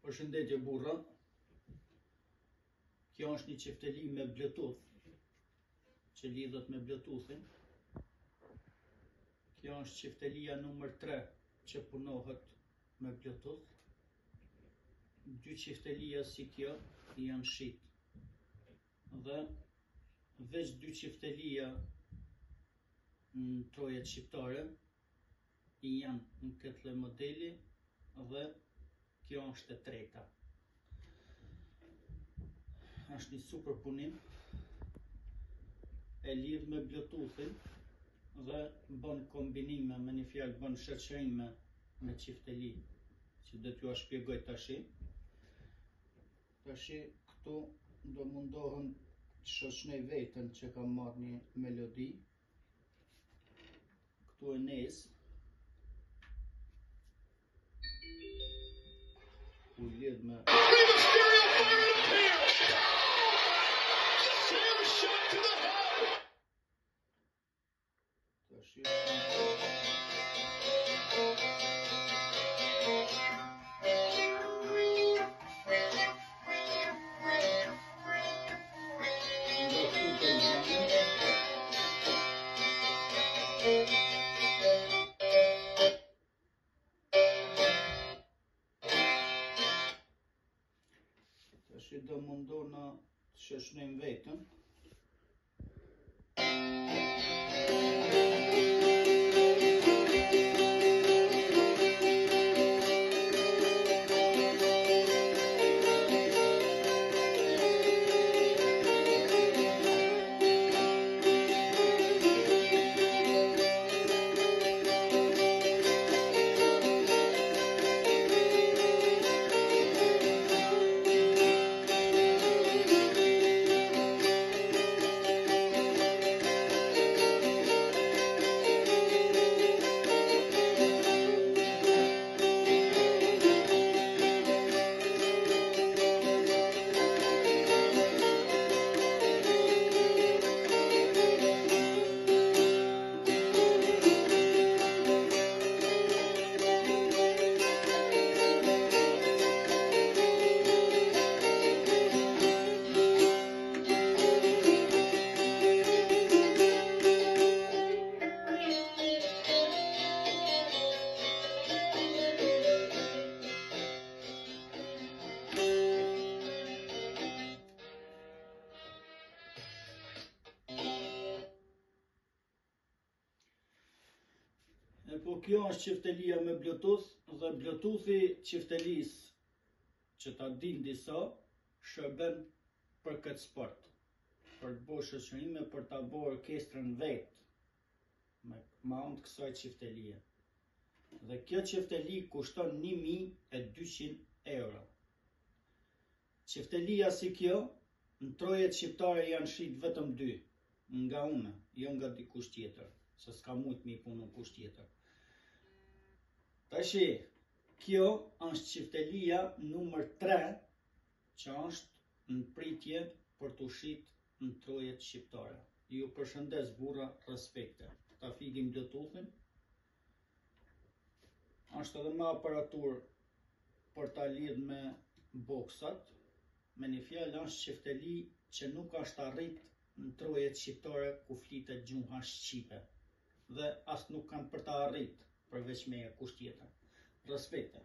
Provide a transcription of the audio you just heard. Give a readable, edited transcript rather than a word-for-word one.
Përshëndetje burra. Kjo është një qifteli me Bluetooth, që lidhet me Bluetoothin. Kjo është qiftelia numër 3 që punohet me Bluetooth. Dy qiftelia si kjo janë shit. Dhe veç dy qiftelia në trojet shqiptare janë në këtë lloj modeli dhe kjo është e treta. Është një super punim, e lidh me Bluetoothin dhe bën kombinime, me një fjalë bën shoqërime me qifteli, që do t'ju shpjegoj tash. Tash këtu do mundohem të shoqënej veten që kam marrë një melodi. Këtu e nes. U lidh me do mundona të shoqënojmë vetën. Po kjo është qiftelia me Bluetooth dhe Bluetoothi qiftelis që ta din disa shërben për këtë sport, për të bërë shoqërime, për ta bërë orkestrën vet me mount kësaj qiftelie. Dhe kjo qifteli kushton 1200 euro. Qiftelia si kjo në trojet shqiptare janë shit vetëm 2, nga une, jo nga dikush tjetër, se s'ka mujt me i punu kush tjetër. Tashi, kjo është qiftelia numër 3 që është në pritje për të shit në trojet shqiptare. Ju përshëndes burra, respekte. Ta fikim Bluetoothin. Është edhe me aparatur për ta lidh me boksat. Me një fjalë është qifteli që nuk është arrit në trojet shqiptare ku flitet gjuha shqipe. Dhe as nuk kanë për ta arrit përveç meje kush tjetër. Respekte.